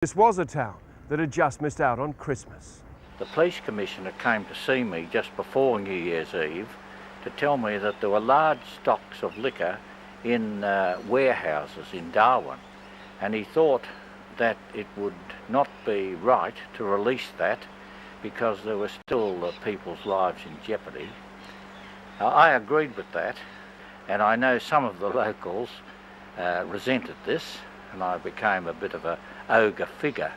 This was a town that had just missed out on Christmas. The police commissioner came to see me just before New Year's Eve to tell me that there were large stocks of liquor in warehouses in Darwin, and he thought that it would not be right to release that because there were still people's lives in jeopardy. I agreed with that, and I know some of the locals resented this, and I became a bit of an ogre figure.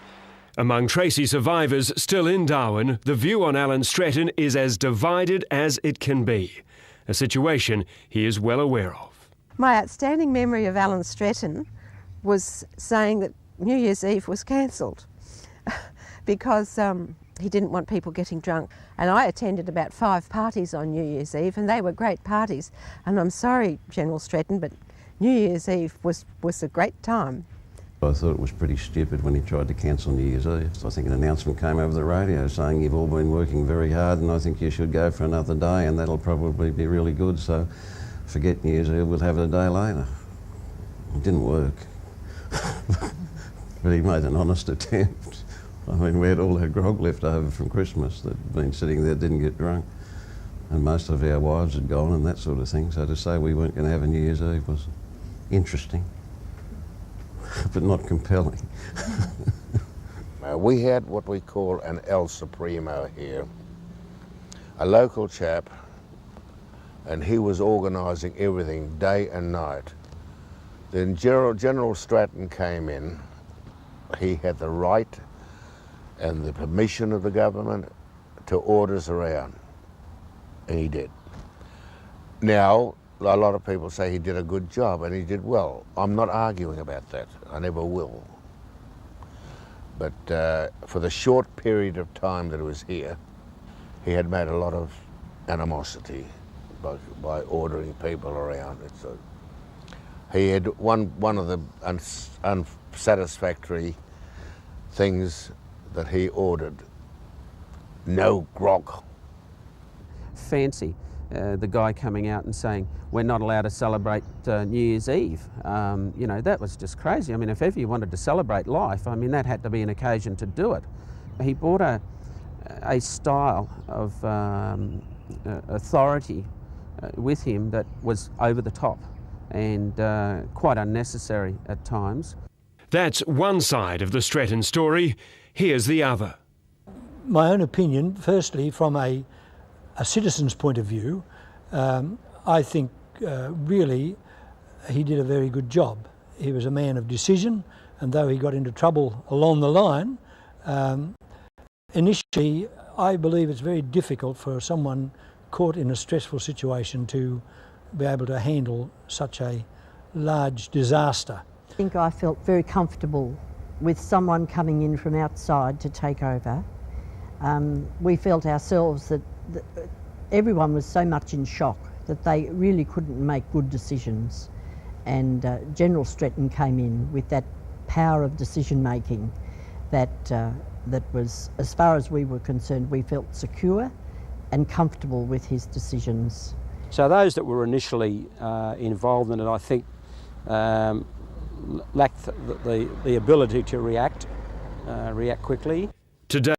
Among Tracy survivors still in Darwin, the view on Alan Stretton is as divided as it can be, a situation he is well aware of. My outstanding memory of Alan Stretton was saying that New Year's Eve was cancelled because he didn't want people getting drunk. And I attended about 5 parties on New Year's Eve, and they were great parties. And I'm sorry, General Stretton, but New Year's Eve was a great time. I thought it was pretty stupid when he tried to cancel New Year's Eve. I think an announcement came over the radio saying you've all been working very hard and I think you should go for another day and that'll probably be really good, so forget New Year's Eve, we'll have it a day later. It didn't work. But he made an honest attempt. I mean, we had all our grog left over from Christmas that had been sitting there, didn't get drunk. And most of our wives had gone and that sort of thing, so to say we weren't going to have a New Year's Eve was interesting. But not compelling. We had what we call an El Supremo here, a local chap, and he was organising everything day and night. Then General Stratton came in. He had the right and the permission of the government to order us around, and he did. Now, a lot of people say he did a good job, and he did well. I'm not arguing about that. I never will. But for the short period of time that he was here, he had made a lot of animosity by ordering people around. He had one of the unsatisfactory things that he ordered: no grog. Fancy. The guy coming out and saying, we're not allowed to celebrate New Year's Eve. You know, that was just crazy. I mean, if ever you wanted to celebrate life, I mean, that had to be an occasion to do it. He brought a style of authority with him that was over the top and quite unnecessary at times. That's one side of the Stretton story. Here's the other. My own opinion, firstly, from a citizen's point of view, I think really he did a very good job. He was a man of decision, and though he got into trouble along the line, initially I believe it's very difficult for someone caught in a stressful situation to be able to handle such a large disaster. I think I felt very comfortable with someone coming in from outside to take over. We felt ourselves that everyone was so much in shock that they really couldn't make good decisions, and General Stretton came in with that power of decision making that was, as far as we were concerned, we felt secure and comfortable with his decisions. So those that were initially involved in it, I think, lacked the ability to react quickly. Today